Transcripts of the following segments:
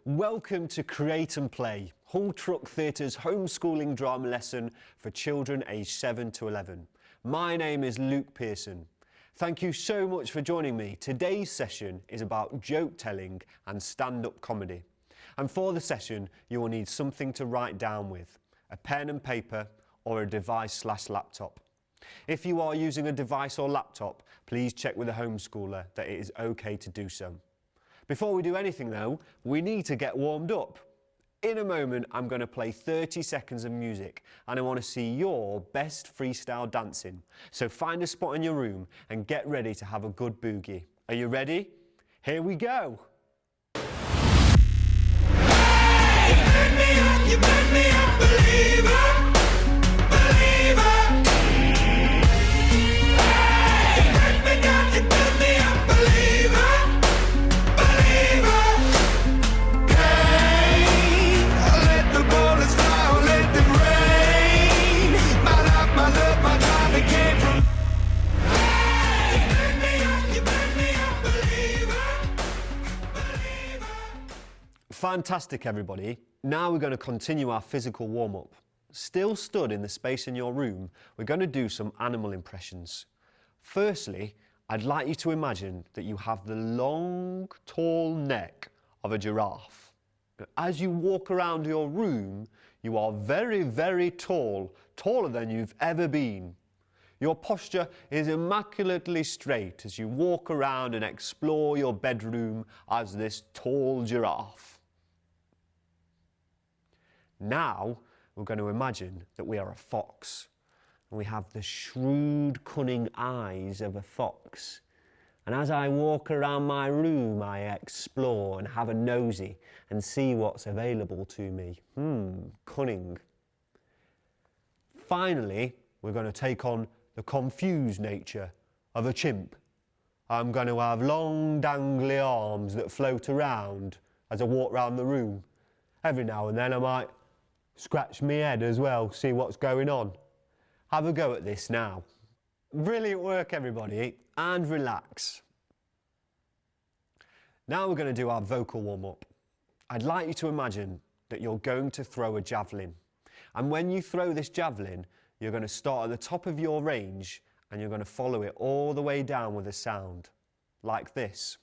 Welcome to Create and Play, Hull Truck Theatre's homeschooling drama lesson for children aged 7 to 11. My name is Luke Pearson. Thank you so much for joining me. Today's session is about joke telling and stand-up comedy. And for the session, you will need something to write down with, a pen and paper or a device/laptop. If you are using a device or laptop, please check with a homeschooler that it is okay to do so. Before we do anything though, we need to get warmed up. In a moment, I'm going to play 30 seconds of music and I want to see your best freestyle dancing. So find a spot in your room and get ready to have a good boogie. Are you ready? Here we go. Hey, you made me a believer. Fantastic, everybody. Now we're going to continue our physical warm-up. Still stood in the space in your room, we're going to do some animal impressions. Firstly, I'd like you to imagine that you have the long, tall neck of a giraffe. As you walk around your room, you are very, very tall, taller than you've ever been. Your posture is immaculately straight as you walk around and explore your bedroom as this tall giraffe. Now, we're going to imagine that we are a fox, and we have the shrewd, cunning eyes of a fox. And as I walk around my room, I explore and have a nosy and see what's available to me. Cunning. Finally, we're going to take on the confused nature of a chimp. I'm going to have long, dangly arms that float around as I walk around the room. Every now and then I might scratch my head as well, see what's going on. Have a go at this now. Brilliant work, everybody, and relax. Now we're going to do our vocal warm-up. I'd like you to imagine that you're going to throw a javelin. And when you throw this javelin, you're going to start at the top of your range and you're going to follow it all the way down with a sound, like this.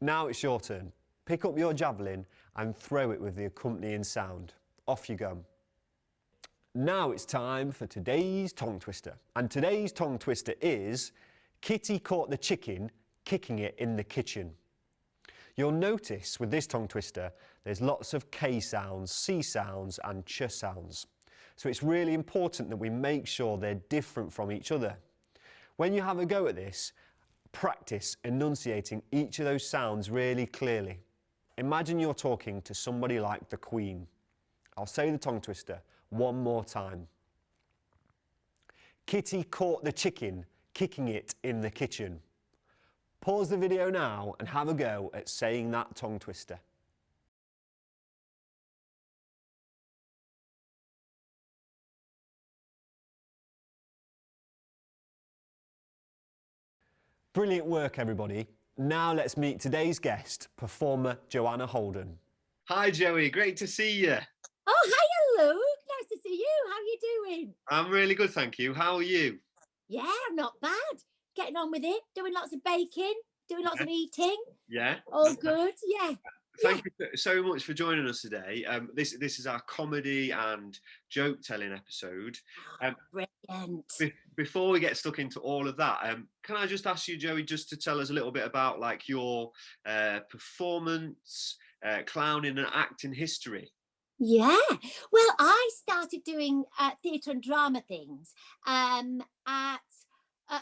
Now it's your turn. Pick up your javelin and throw it with the accompanying sound. Off you go. Now it's time for today's tongue twister. And today's tongue twister is Kitty caught the chicken, kicking it in the kitchen. You'll notice with this tongue twister, there's lots of K sounds, C sounds and ch sounds. So it's really important that we make sure they're different from each other. When you have a go at this, practice enunciating each of those sounds really clearly. Imagine you're talking to somebody like the Queen. I'll say the tongue twister one more time. Kitty caught the chicken, kicking it in the kitchen. Pause the video now and have a go at saying that tongue twister. Brilliant work, everybody. Now let's meet today's guest, performer Joanna Holden. Hi, Joey. Great to see you. Oh, hiya, Luke. Nice to see you. How are you doing? I'm really good, thank you. How are you? Yeah, not bad. Getting on with it. Doing lots of baking. Doing lots of eating. Yeah. All good. Yeah. Thank you so much for joining us today. This is our comedy and joke telling episode. Brilliant. Before we get stuck into all of that, can I just ask you, Joey, just to tell us a little bit about like your performance, clowning and acting history? Yeah. Well, I started doing theatre and drama things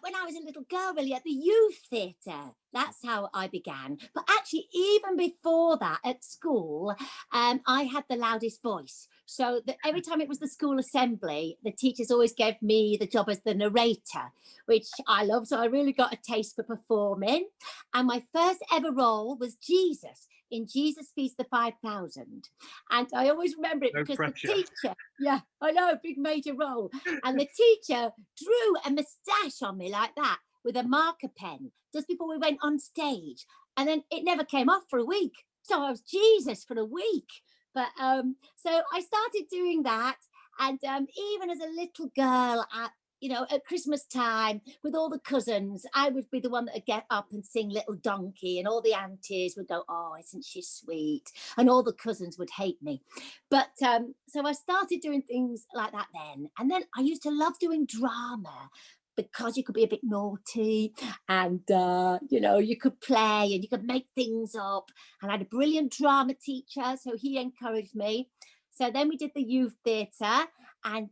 when I was a little girl, really, at the youth theatre. That's how I began. But actually, even before that, at school, I had the loudest voice. So that every time it was the school assembly, the teachers always gave me the job as the narrator, which I love. So I really got a taste for performing. And my first ever role was Jesus in Jesus Feast the 5,000. And I always remember it No because pressure. the teacher, yeah, I know, big major role. And the teacher drew a moustache on me like that with a marker pen just before we went on stage. And then it never came off for a week. So I was Jesus for a week. But so I started doing that. And even as a little girl at Christmas time with all the cousins, I would be the one that would get up and sing Little Donkey, and all the aunties would go, "Oh, isn't she sweet?" And all the cousins would hate me. But so I started doing things like that then. And then I used to love doing drama because you could be a bit naughty and, you could play and you could make things up. And I had a brilliant drama teacher, so he encouraged me. So then we did the youth theatre, and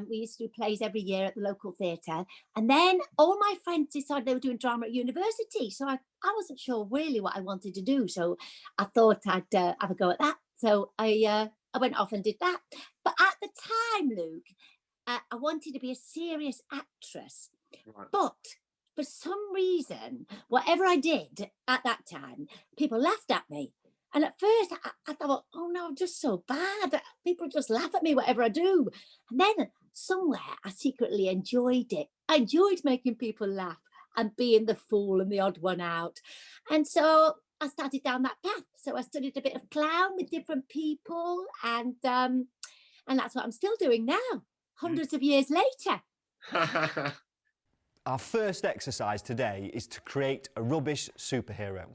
we used to do plays every year at the local theatre. And then all my friends decided they were doing drama at university. So I wasn't sure really what I wanted to do. So I thought I'd have a go at that. So I went off and did that. But at the time, Luke, I wanted to be a serious actress. Right. But for some reason, whatever I did at that time, people laughed at me. And at first I thought, oh no, I'm just so bad. People just laugh at me, whatever I do. And then somewhere I secretly enjoyed it. I enjoyed making people laugh and being the fool and the odd one out. And so I started down that path. So I studied a bit of clown with different people. And that's what I'm still doing now, hundreds of years later. Our first exercise today is to create a rubbish superhero.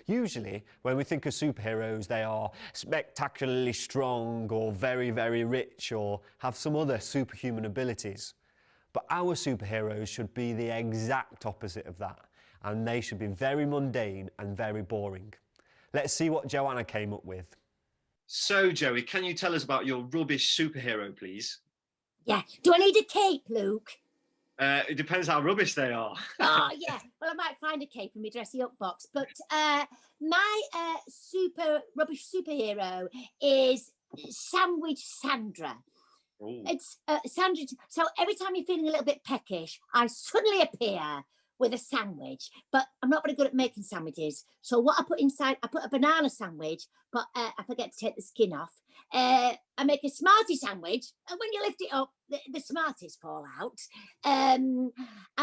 Usually, when we think of superheroes, they are spectacularly strong or very, very rich or have some other superhuman abilities. But our superheroes should be the exact opposite of that, and they should be very mundane and very boring. Let's see what Joanna came up with. So, Joey, can you tell us about your rubbish superhero, please? Yeah. Do I need a cape, Luke? It depends how rubbish they are. Oh, yeah. Well, I might find a cape in my dressy up box. But my super rubbish superhero is Sandwich Sandra. Ooh. It's sandwich. So every time you're feeling a little bit peckish, I suddenly appear with a sandwich. But I'm not very good at making sandwiches. So what I put inside, I put a banana sandwich, but I forget to take the skin off. I make a Smartie sandwich, and when you lift it up, the Smarties fall out. I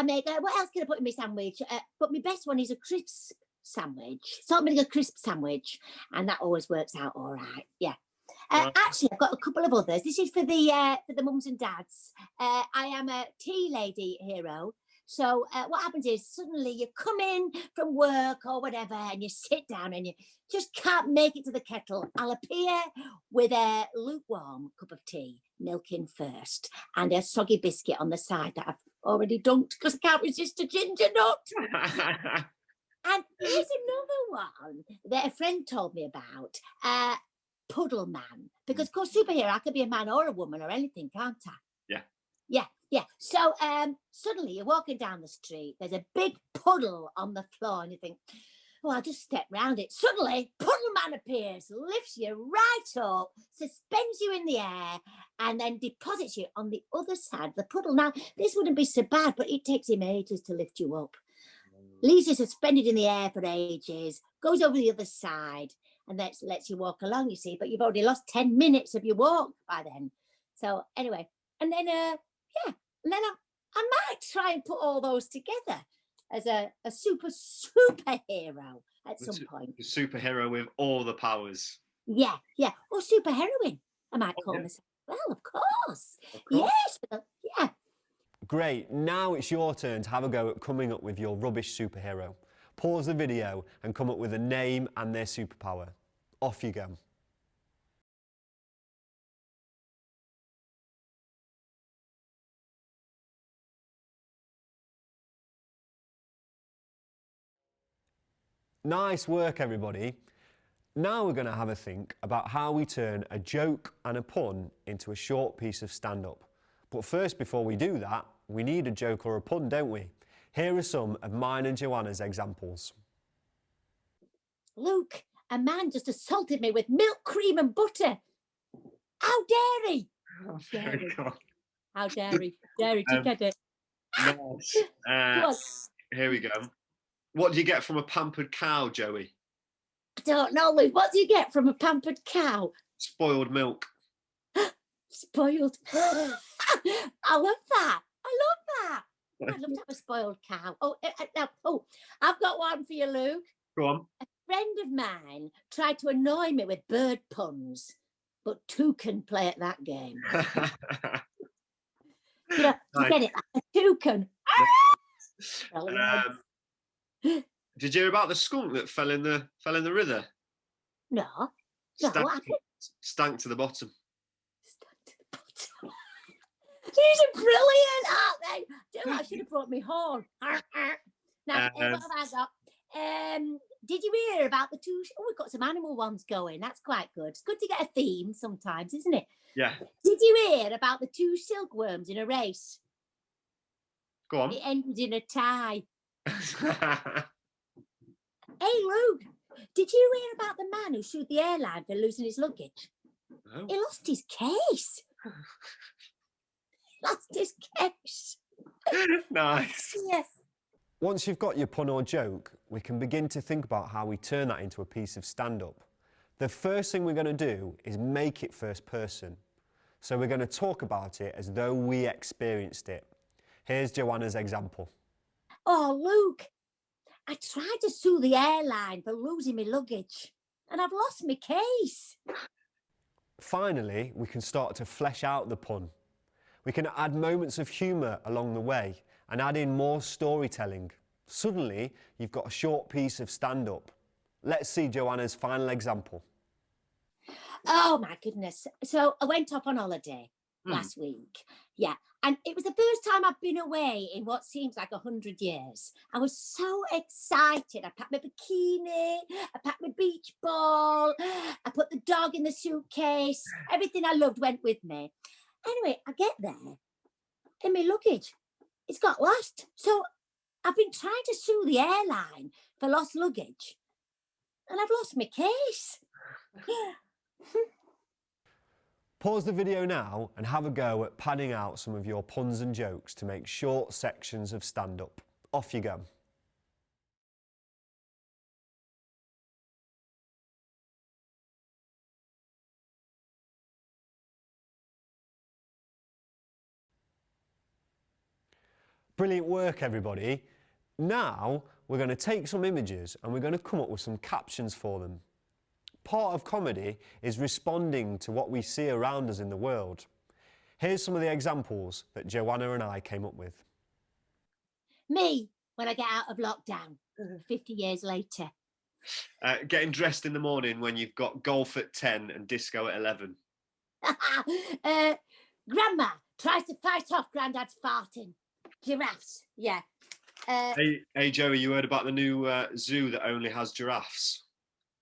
make, what else can I put in my sandwich? But my best one is a crisp sandwich. So I'm making a crisp sandwich, and that always works out all right. Yeah. Actually, I've got a couple of others. This is for the mums and dads. I am a tea lady hero. So what happens is suddenly you come in from work or whatever and you sit down and you just can't make it to the kettle. I'll appear with a lukewarm cup of tea, milk in first, and a soggy biscuit on the side that I've already dunked because I can't resist a ginger nut. And here's another one that a friend told me about, Puddle Man. Because of course, superhero, I could be a man or a woman or anything, can't I? Yeah. Yeah. So suddenly you're walking down the street, there's a big puddle on the floor, and you think, oh, I'll just step round it. Suddenly, Puddle Man appears, lifts you right up, suspends you in the air, and then deposits you on the other side of the puddle. Now, this wouldn't be so bad, but it takes him ages to lift you up. Leaves you suspended in the air for ages, goes over the other side, and lets you walk along, you see, but you've already lost 10 minutes of your walk by then. So anyway, and then, and then I might try and put all those together as a superhero at some point. A superhero with all the powers. Yeah. Or superheroine, I might call myself. Well, of course. Yes. Yeah. Great, now it's your turn to have a go at coming up with your rubbish superhero. Pause the video and come up with a name and their superpower. Off you go. Nice work, everybody. Now we're going to have a think about how we turn a joke and a pun into a short piece of stand-up. But first, before we do that, we need a joke or a pun, don't we? Here are some of mine and Joanna's examples. Luke, a man just assaulted me with milk, cream and butter. How dare he? Oh, very good. How dare he? Dare he to get it? Nice. Here we go. What do you get from a pampered cow, Joey? I don't know, Luke. What do you get from a pampered cow? Spoiled milk. Spoiled. I love that. I love that. I'd love to have a spoiled cow. Oh, I've got one for you, Luke. Go on. A friend of mine tried to annoy me with bird puns, but two can play at that game. You know, you get it? Like a toucan. Um, did you hear about the skunk that fell in the river? No. What happened? Stank to the bottom. These are brilliant, aren't they? Do you know what? I should have brought me horn. Now, what have I got? Did you hear about the two? Oh, we've got some animal ones going. That's quite good. It's good to get a theme sometimes, isn't it? Yeah. Did you hear about the two silkworms in a race? Go on. It ended in a tie. Hey, Luke, did you hear about the man who sued the airline for losing his luggage? No. He lost his case. Lost his case. Nice. Yes. Once you've got your pun or joke, we can begin to think about how we turn that into a piece of stand-up. The first thing we're going to do is make it first person. So we're going to talk about it as though we experienced it. Here's Joanna's example. Oh, Luke, I tried to sue the airline for losing my luggage and I've lost my case. Finally, we can start to flesh out the pun. We can add moments of humour along the way and add in more storytelling. Suddenly, you've got a short piece of stand-up. Let's see Joanna's final example. Oh, my goodness. So I went off on holiday last week. Yeah. And it was the first time I've been away in what seems like 100 years. I was so excited. I packed my bikini, I packed my beach ball, I put the dog in the suitcase. Everything I loved went with me. Anyway, I get there and my luggage, it's got lost. So I've been trying to sue the airline for lost luggage and I've lost my case. Pause the video now and have a go at padding out some of your puns and jokes to make short sections of stand-up. Off you go. Brilliant work, everybody. Now we're going to take some images and we're going to come up with some captions for them. Part of comedy is responding to what we see around us in the world. Here's some of the examples that Joanna and I came up with. Me, when I get out of lockdown, 50 years later. Getting dressed in the morning when you've got golf at 10 and disco at 11. Grandma tries to fight off Grandad's farting. Giraffes, yeah. Hey, Joey, you heard about the new zoo that only has giraffes?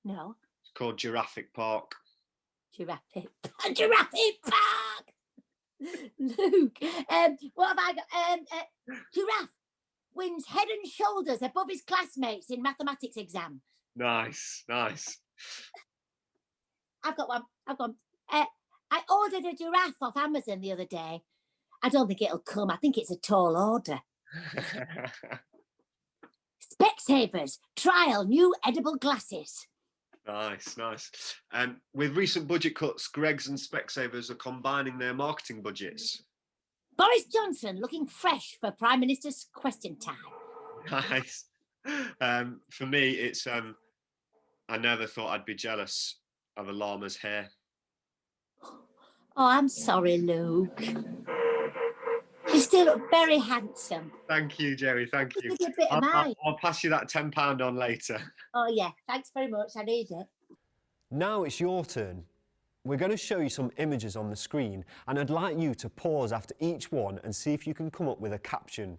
No. It's called Jurassic Park. Jurassic Park! Luke, what have I got? Giraffe wins head and shoulders above his classmates in mathematics exam. Nice. I've got one. I ordered a giraffe off Amazon the other day. I don't think it'll come. I think it's a tall order. Specsavers trial new edible glasses. Nice. With recent budget cuts, Greggs and Specsavers are combining their marketing budgets. Boris Johnson looking fresh for Prime Minister's question time. Nice. For me, it's I never thought I'd be jealous of a llama's hair. Oh, I'm sorry, Luke. You still look very handsome. Thank you, Jerry. Thank you. Give you a bit of mine. I'll pass you that £10 on later. Oh, yeah. Thanks very much. I need it. Now it's your turn. We're going to show you some images on the screen and I'd like you to pause after each one and see if you can come up with a caption.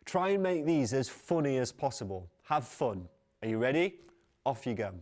Try and make these as funny as possible. Have fun. Are you ready? Off you go.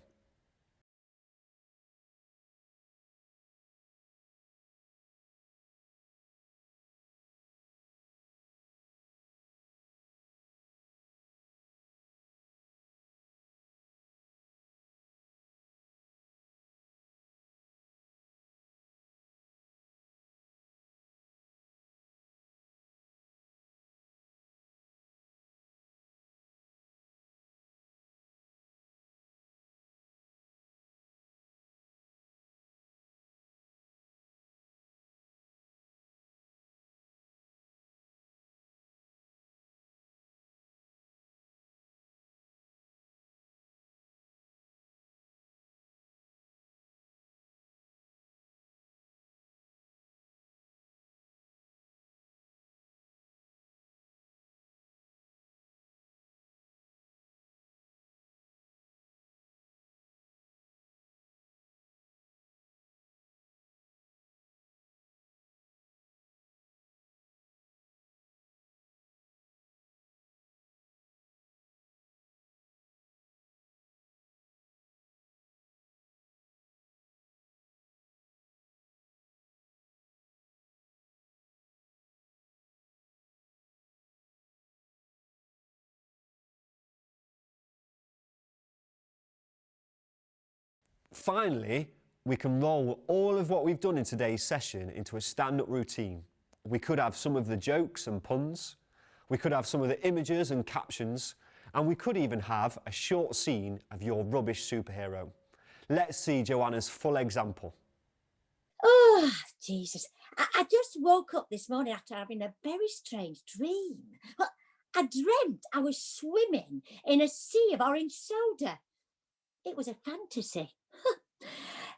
Finally, we can roll all of what we've done in today's session into a stand-up routine. We could have some of the jokes and puns, we could have some of the images and captions, and we could even have a short scene of your rubbish superhero. Let's see Joanna's full example. Oh, Jesus. I just woke up this morning after having a very strange dream. Well, I dreamt I was swimming in a sea of orange soda. It was a fantasy.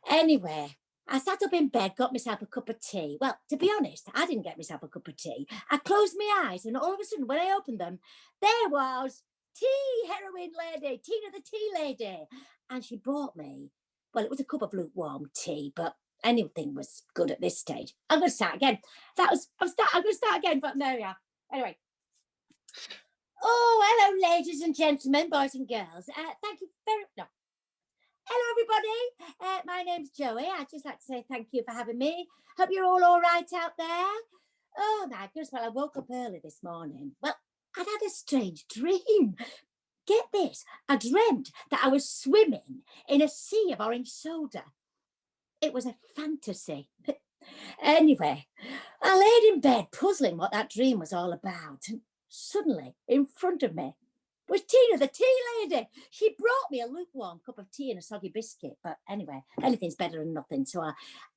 Anyway, I sat up in bed, got myself a cup of tea. Well, to be honest, I didn't get myself a cup of tea. I closed my eyes and all of a sudden when I opened them, there was Tea Heroine Lady, Tina the Tea Lady. And she brought me, well, it was a cup of lukewarm tea, but anything was good at this stage. I'm going to start again. I'm going to start again, but there we are. Anyway. Oh, hello, ladies and gentlemen, boys and girls. Thank you very much. Hello, everybody. My name's Joey. I'd just like to say thank you for having me. Hope you're all right out there. Oh, my goodness. Well, I woke up early this morning. Well, I'd had a strange dream. Get this. I dreamt that I was swimming in a sea of orange soda. It was a fantasy. Anyway, I laid in bed puzzling what that dream was all about. And suddenly, in front of me, was Tina the Tea Lady. She brought me a lukewarm cup of tea and a soggy biscuit. But anyway, anything's better than nothing. So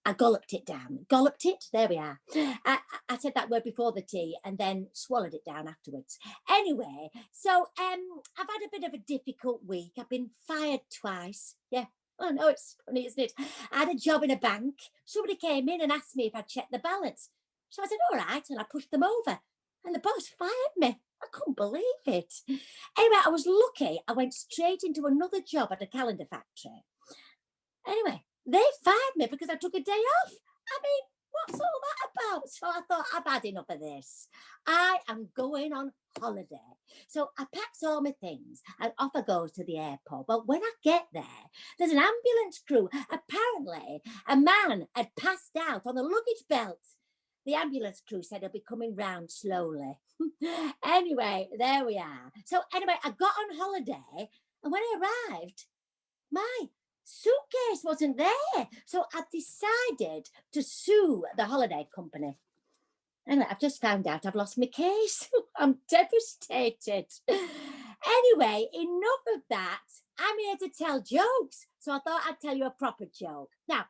I golloped it down. Golloped it? There we are. I said that word before the tea and then swallowed it down afterwards. Anyway, so I've had a bit of a difficult week. I've been fired twice. Yeah. Oh, no, it's funny, isn't it? I had a job in a bank. Somebody came in and asked me if I'd checked the balance. So I said, all right, and I pushed them over. And the boss fired me. I couldn't believe it. Anyway, I was lucky. I went straight into another job at a calendar factory. Anyway, they fired me because I took a day off. I mean, what's all that about? So I thought, I've had enough of this. I am going on holiday. So I packed all my things and off I goes to the airport. But when I get there, there's an ambulance crew. Apparently, a man had passed out on the luggage belt. The ambulance crew said he'll be coming round slowly. Anyway, there we are. So anyway, I got on holiday and when I arrived, my suitcase wasn't there. So I decided to sue the holiday company. Anyway, I've just found out I've lost my case. I'm devastated. Anyway, enough of that. I'm here to tell jokes. So I thought I'd tell you a proper joke. Now,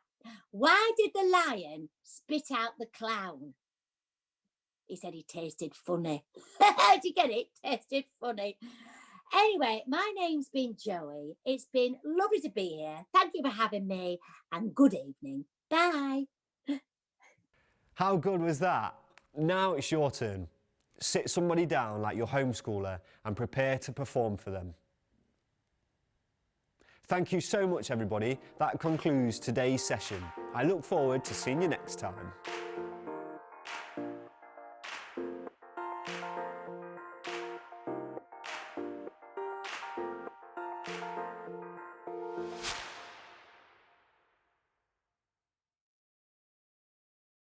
why did the lion spit out the clown? He said he tasted funny. Did you get it? Tasted funny. Anyway, my name's been Joey. It's been lovely to be here. Thank you for having me and good evening. Bye. How good was that? Now it's your turn. Sit somebody down like your homeschooler and prepare to perform for them. Thank you so much, everybody. That concludes today's session. I look forward to seeing you next time.